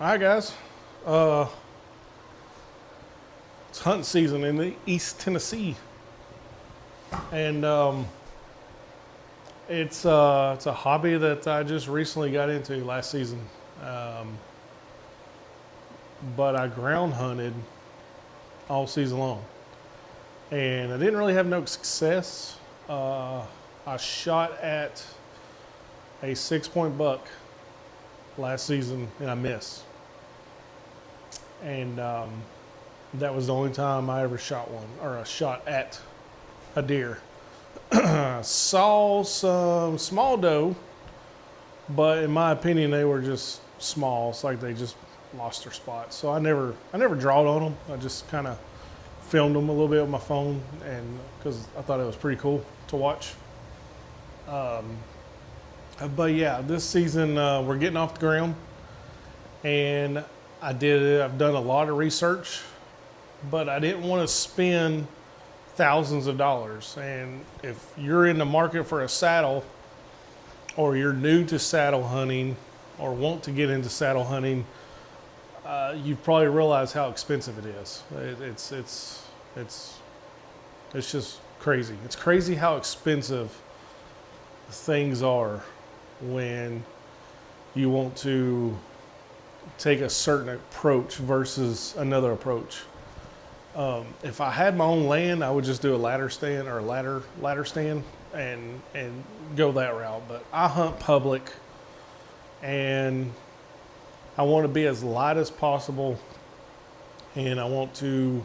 Hi guys, it's hunting season in the East Tennessee, and it's a hobby that I just recently got into last season. But I ground hunted all season long, and I didn't really have no success. I shot at a 6-point buck last season, and I missed. And that was the only time I ever shot one, or a shot at a deer. Saw some small doe, but in my opinion, they were just small. It's like they just lost their spot. So I never drawed on them. I just kind of filmed them a little bit with my phone, and because I thought it was pretty cool to watch. But yeah, this season we're getting off the ground, and I've done a lot of research, but I didn't want to spend thousands of dollars. And if you're in the market for a saddle, or you're new to saddle hunting, or want to get into saddle hunting, you've probably realized how expensive it is. It's just crazy. It's crazy how expensive things are when you want to take a certain approach versus another approach. If I had my own land, I would just do a ladder stand or a ladder stand and go that route. But I hunt public, and I want to be as light as possible, and I want to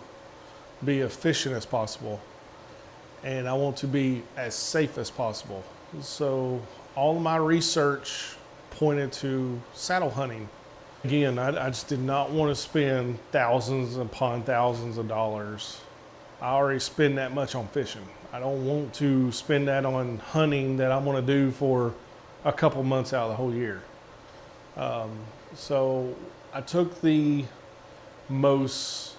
be efficient as possible, and I want to be as safe as possible. So all of my research pointed to saddle hunting. Again, I just did not want to spend thousands upon thousands of dollars. I already spend that much on fishing. I don't want to spend that on hunting that I'm going to do for a couple months out of the whole year. So I took the less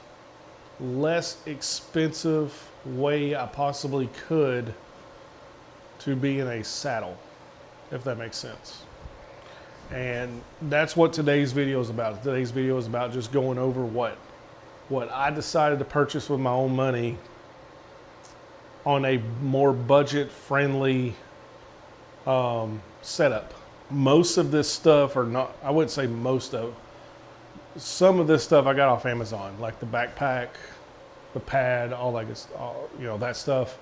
expensive way I possibly could to be in a saddle, if that makes sense. And that's what today's video is about. Today's video is about just going over what I decided to purchase with my own money on a more budget-friendly setup. Most of this stuff, or not, I wouldn't say most of, some of this stuff I got off Amazon, like the backpack, the pad, all that, that stuff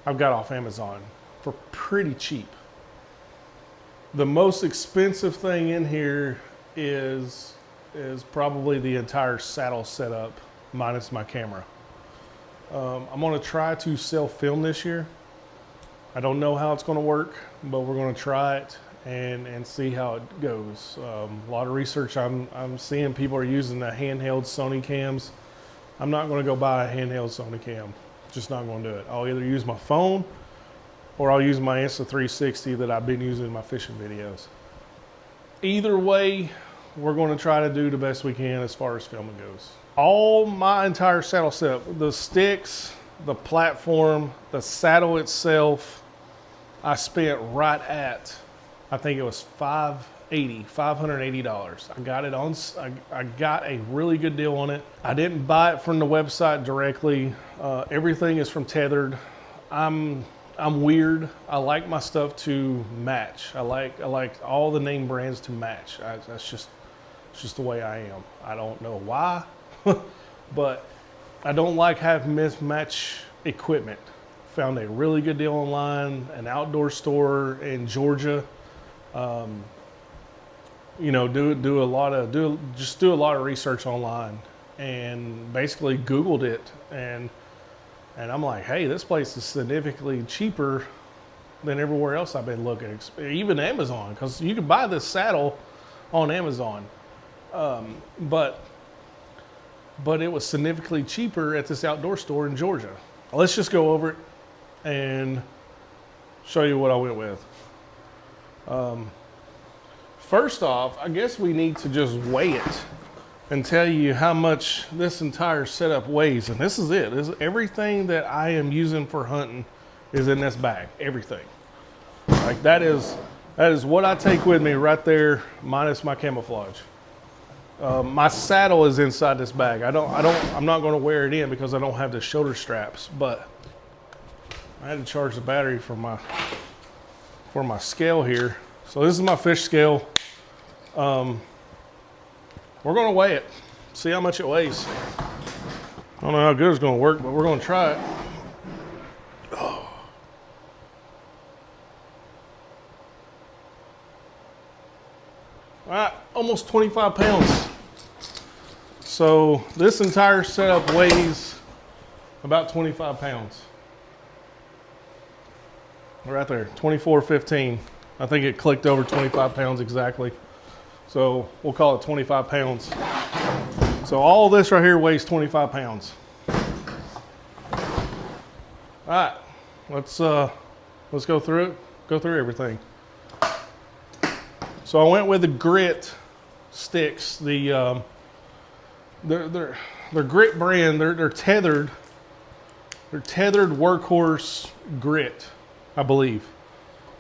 I've got off Amazon for pretty cheap. The most expensive thing in here is probably the entire saddle setup minus my camera. I'm going to try to self-film this year. I don't know how it's going to work, but we're going to try it and see how it goes. A lot of research I'm seeing people are using the handheld Sony cams. I'm not going to go buy a handheld Sony cam. Just not going to do it. I'll either use my phone, or I'll use my Insta360 that I've been using in my fishing videos. Either way, we're going to try to do the best we can as far as filming goes. All my entire saddle setup, the sticks, the platform, the saddle itself, I spent right at, I think it was $580. I got it on, I got a really good deal on it. I didn't buy it from the website directly. Everything is from Tethered. I'm weird. I like my stuff to match. I like all the name brands to match. It's just the way I am. I don't know why, but I don't like having mismatch equipment. Found a really good deal online, an outdoor store in Georgia. Do a lot of research online, and basically Googled it, and I'm like, hey, this place is significantly cheaper than everywhere else I've been looking, even Amazon, because you can buy this saddle on Amazon. But it was significantly cheaper at this outdoor store in Georgia. Let's just go over it and show you what I went with. First off, I guess we need to just weigh it and tell you how much this entire setup weighs. And this is it. Everything that I am using for hunting is in this bag. Everything. Like that is what I take with me right there, minus my camouflage. My saddle is inside this bag. I'm not going to wear it in because I don't have the shoulder straps, but I had to charge the battery for my scale here. So this is my fish scale. We're going to weigh it, see how much it weighs. I don't know how good it's going to work, but we're going to try it. Oh. All right, almost 25 pounds. So this entire setup weighs about 25 pounds. Right there, 24.15. I think it clicked over 25 pounds exactly. So we'll call it 25 pounds. So all this right here weighs 25 pounds. All right, let's go through it. Go through everything. So I went with the Grit sticks. They're Grit brand. They're tethered. They're tethered Workhorse Grit, I believe.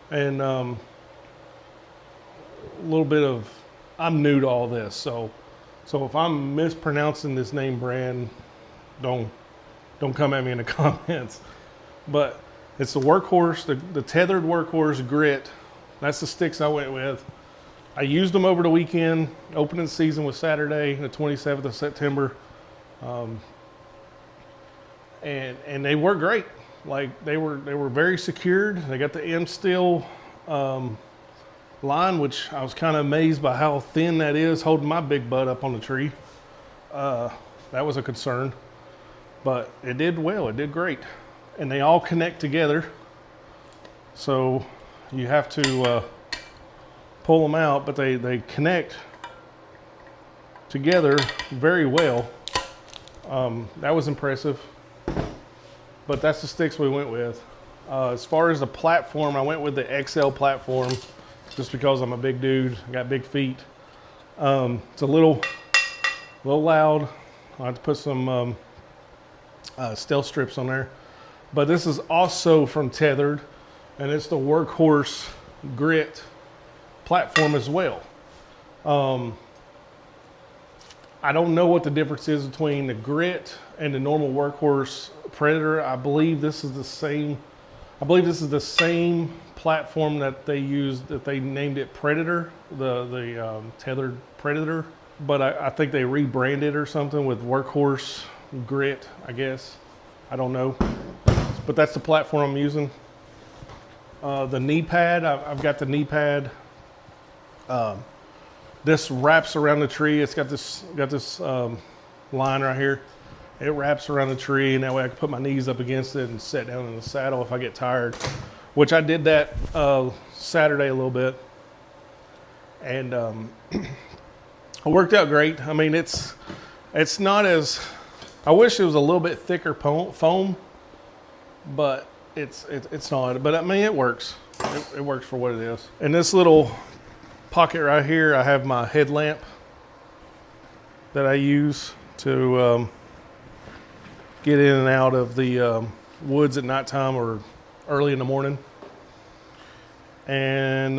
And a little bit of, I'm new to all this, so if I'm mispronouncing this name brand, don't come at me in the comments. But it's the Workhorse, the tethered Workhorse Grit. That's the sticks I went with. I used them over the weekend. Opening season was Saturday, the 27th of September. And they work great. Like they were very secured. They got the M Steel line, which I was kind of amazed by how thin that is, holding my big butt up on the tree. That was a concern, but it did well. It did great, and they all connect together. So you have to pull them out, but they connect together very well. That was impressive. But that's the sticks we went with. As far as the platform, I went with the XL platform just because I'm a big dude. I got big feet. It's a little loud. I have to put some stealth strips on there. But this is also from Tethered, and it's the Workhorse Grit platform as well. I don't know what the difference is between the Grit and the normal Workhorse Predator. I believe this is the same. I believe this is the same platform that they used, that they named it Predator, the tethered Predator. But I think they rebranded or something with Workhorse Grit, I guess. I don't know. But that's the platform I'm using. The knee pad, I've got the knee pad. This wraps around the tree. It's got this line right here. It wraps around the tree, and that way I can put my knees up against it and sit down in the saddle if I get tired, which I did that Saturday a little bit. And it worked out great. I mean, it's not as, I wish it was a little bit thicker foam, but it's not. But I mean, it works. It works for what it is. And this little pocket right here, I have my headlamp that I use to get in and out of the woods at nighttime or early in the morning. And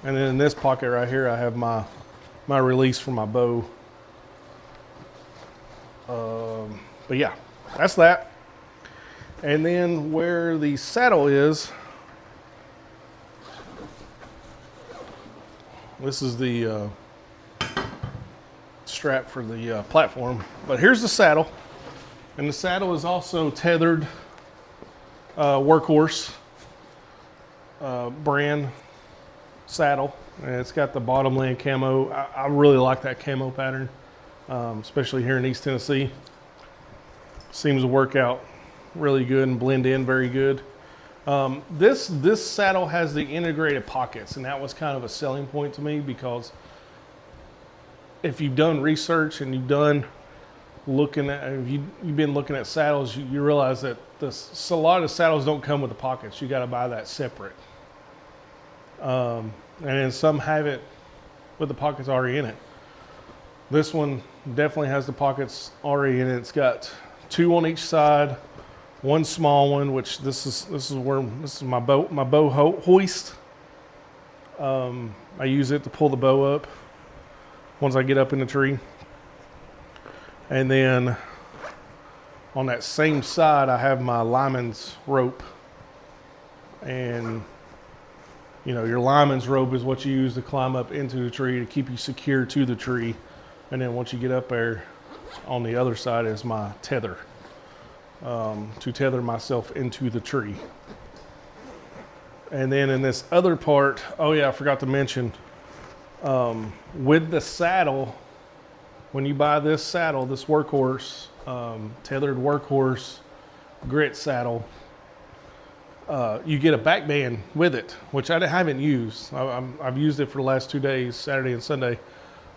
then in this pocket right here, I have my release for my bow. But yeah, that's that. And then where the saddle is, this is the strap for the platform. But here's the saddle. And the saddle is also tethered Workhorse brand saddle. And it's got the bottomland camo. I really like that camo pattern, especially here in East Tennessee. Seems to work out really good and blend in very good. This saddle has the integrated pockets, and that was kind of a selling point to me, because if you've done research and you've been looking at saddles, you realize that a lot of the saddles don't come with the pockets. You got to buy that separate. And then some have it with the pockets already in it. This one definitely has the pockets already in it. It's got 2 on each side, one small one, which this is my bow hoist. I use it to pull the bow up once I get up in the tree. And then on that same side, I have my lineman's rope. And you know, your lineman's rope is what you use to climb up into the tree to keep you secure to the tree. And then once you get up there, on the other side is my tether, to tether myself into the tree. And then in this other part, oh yeah, I forgot to mention, with the saddle, when you buy this saddle, this workhorse, tethered workhorse grit saddle, you get a back band with it, which I haven't used. I've used it for the last 2 days, Saturday and Sunday,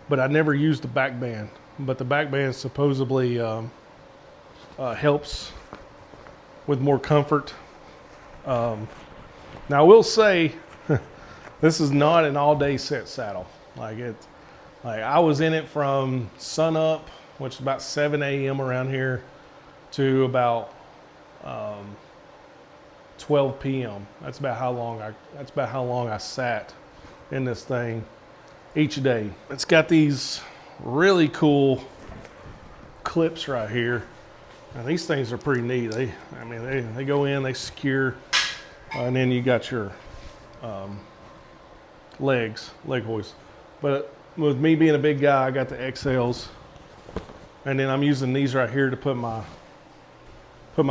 but I never used the back band. But the back band supposedly helps with more comfort. Now I will say, this is not an all-day set saddle. Like I was in it from sun up, which is about 7 a.m. around here, to about 12 p.m. That's about how long I sat in this thing each day. It's got these really cool clips right here. And these things are pretty neat. They go in, they secure, and then you got your leg hoist. But with me being a big guy, I got the XLs, and then I'm using these right here to put my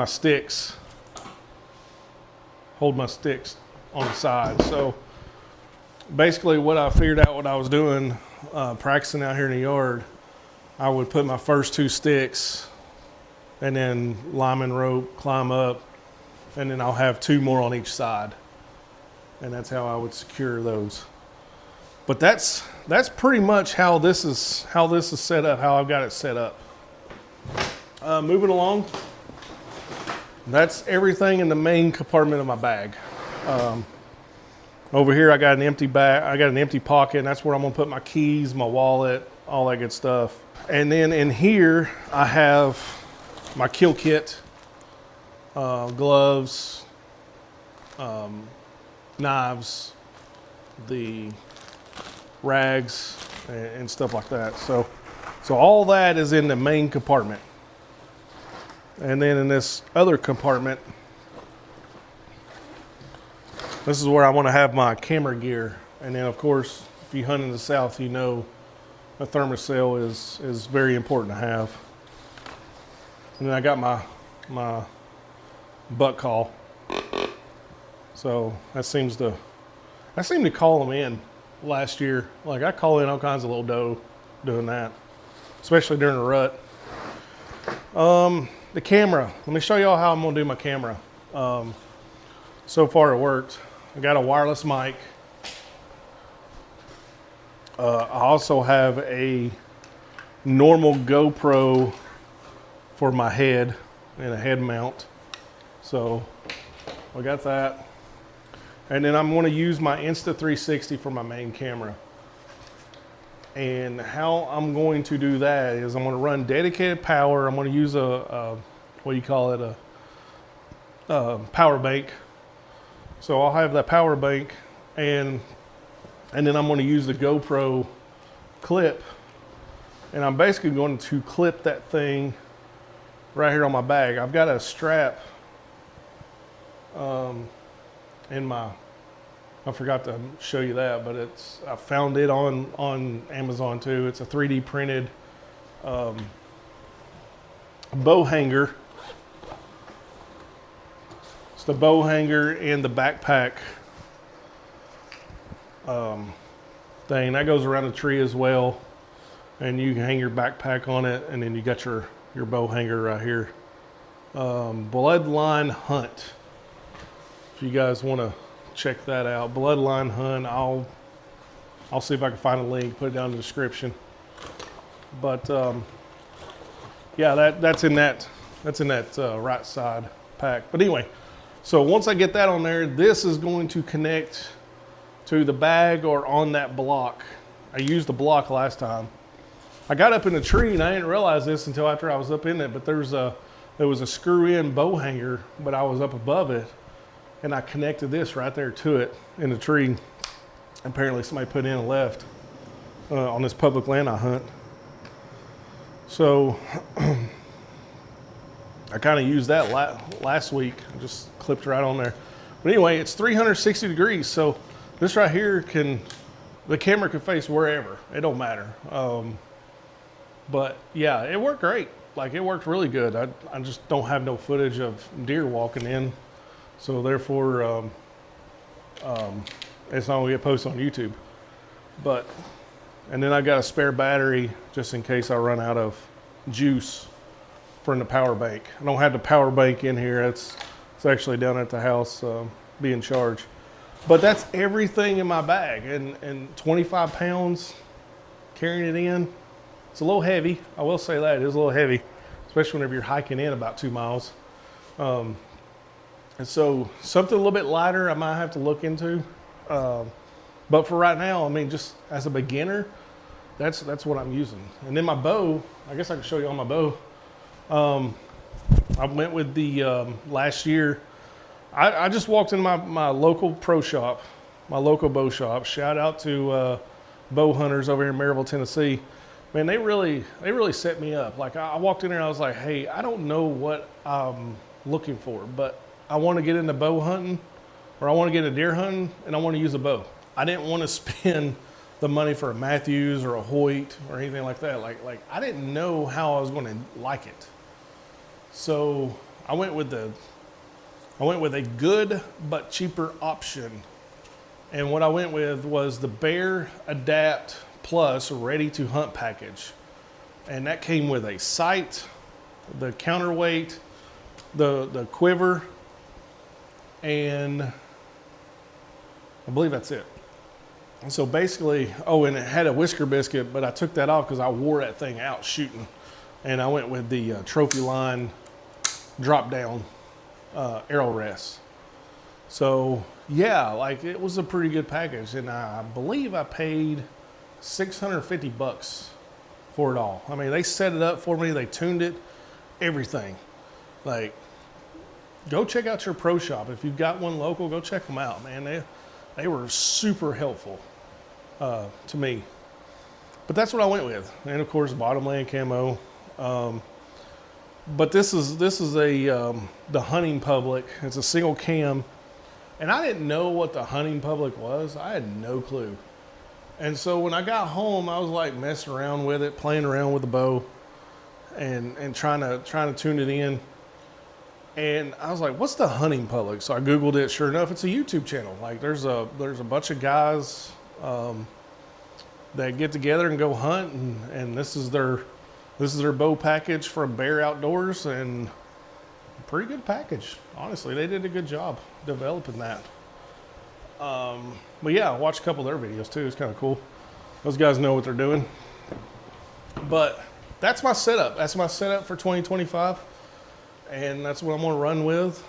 sticks, hold my sticks on the side. So basically what I figured out what I was doing, practicing out here in the yard, I would put my first 2 sticks and then lineman rope, climb up, and then I'll have 2 more on each side. And that's how I would secure those. But that's pretty much how this is set up, how I've got it set up. Moving along, that's everything in the main compartment of my bag. Over here I got an empty bag, I got an empty pocket, and that's where I'm gonna put my keys, my wallet, all that good stuff. And then in here I have my kill kit, gloves, knives, the rags, and stuff like that. So all that is in the main compartment. And then in this other compartment, this is where I want to have my camera gear. And then of course, if you hunt in the South, you know a thermocell is very important to have. And then I got my butt call. So I seem to call them in last year. Like I call in all kinds of little doe doing that, especially during the rut. The camera, let me show y'all how I'm gonna do my camera. So far it worked. I got a wireless mic. I also have a normal GoPro for my head and a head mount. So I got that. And then I'm gonna use my Insta360 for my main camera. And how I'm going to do that is I'm gonna run dedicated power. I'm gonna use a power bank. So I'll have that power bank, and then I'm gonna use the GoPro clip. And I'm basically going to clip that thing right here on my bag. I've got a strap in my, I forgot to show you that, but I found it on Amazon too. It's a 3D printed bow hanger. It's the bow hanger and the backpack thing. That goes around the tree as well. And you can hang your backpack on it, and then you got your bow hanger right here. Bloodline Hunt. If you guys want to check that out, Bloodline Hunt. I'll see if I can find a link, put it down in the description. But yeah, that's in that right side pack. But anyway, so once I get that on there, this is going to connect to the bag or on that block. I used the block last time. I got up in the tree and I didn't realize this until after I was up in it, but there was a screw-in bow hanger, but I was up above it, and I connected this right there to it in the tree. Apparently somebody put in and left. on this public land I hunt. So I kind of used that last week. I just clipped right on there. But anyway, it's 360 degrees. So this right here the camera can face wherever. It don't matter. But yeah, it worked great. Like, it worked really good. I just don't have no footage of deer walking in. So therefore, it's not gonna get posted on YouTube. And then I got a spare battery just in case I run out of juice from the power bank. I don't have the power bank in here. It's actually down at the house being charged. But that's everything in my bag, and 25 pounds carrying it in. It's a little heavy. I will say that it is a little heavy, especially whenever you're hiking in about 2 miles. And so something a little bit lighter I might have to look into. But for right now, I mean, just as a beginner, that's what I'm using. And then my bow, I guess I can show you on my bow. I went with the last year. I just walked in my local pro shop, my local bow shop. Shout out to Bow Hunters over here in Maryville, Tennessee. Man, they really set me up. Like, I walked in there and I was like, hey, I don't know what I'm looking for, but I want to get into bow hunting, or I want to get into deer hunting, and I want to use a bow. I didn't want to spend the money for a Matthews or a Hoyt or anything like that. Like I didn't know how I was going to like it. So I went with a good but cheaper option. And what I went with was the Bear Adapt Plus Ready to Hunt package. And that came with a sight, the counterweight, the quiver, and I believe that's it. And so basically, and it had a whisker biscuit, but I took that off because I wore that thing out shooting. And I went with the Trophy Line drop down arrow rest. So yeah, like, it was a pretty good package, and I believe I paid $650 for it all. I mean, they set it up for me, they tuned it, everything. Like, go check out your pro shop. If you've got one local, go check them out, man. They were super helpful to me. But that's what I went with. And of course, Bottomland camo. But this is the Hunting Public. It's a single cam. And I didn't know what the Hunting Public was. I had no clue. And so when I got home, I was like messing around with it, playing around with the bow, and trying to tune it in. And I was like, what's the Hunting Public? So I Googled it. Sure enough, it's a YouTube channel. Like, there's a bunch of guys that get together and go hunt, and this is their bow package from Bear Outdoors, and a pretty good package. Honestly, they did a good job developing that. But yeah, I watched a couple of their videos too. It's kind of cool. Those guys know what they're doing. But that's my setup. That's my setup for 2025. And that's what I'm going to run with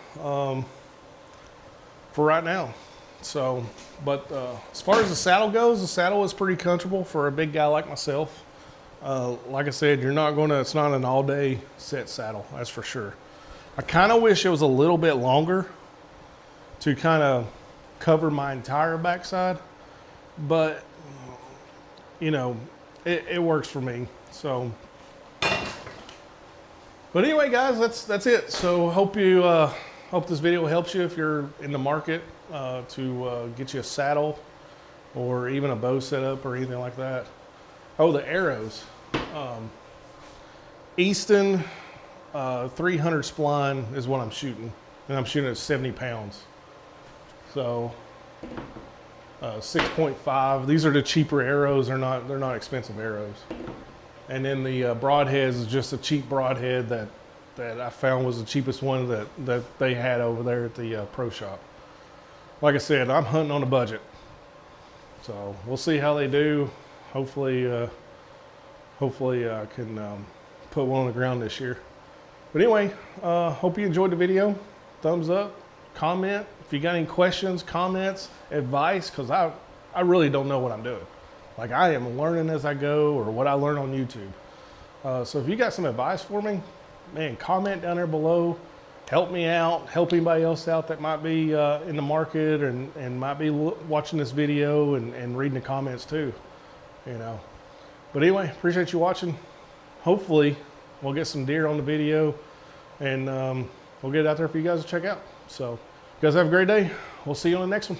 for right now. So, but as far as the saddle goes, the saddle is pretty comfortable for a big guy like myself. Like I said, it's not an all-day set saddle, that's for sure. I kind of wish it was a little bit longer to kind of cover my entire backside, but you know, it works for me. So, but anyway, guys, that's it. So hope this video helps you if you're in the market to get you a saddle or even a bow setup or anything like that. Oh, the arrows. Easton 300 spline is what I'm shooting, and I'm shooting at 70 pounds. So 6.5. These are the cheaper arrows. They're not expensive arrows. And then the broadheads is just a cheap broadhead that I found was the cheapest one that they had over there at the pro shop. Like I said, I'm hunting on a budget, so we'll see how they do. Hopefully I can put one on the ground this year. But anyway, hope you enjoyed the video. Thumbs up, comment. If you got any questions, comments, advice, because I really don't know what I'm doing. Like, I am learning as I go, or what I learn on YouTube. So if you got some advice for me, man, comment down there below. Help me out. Help anybody else out that might be in the market and might be watching this video and reading the comments too. you know. But anyway, appreciate you watching. Hopefully we'll get some deer on the video, and we'll get it out there for you guys to check out. So you guys have a great day. We'll see you on the next one.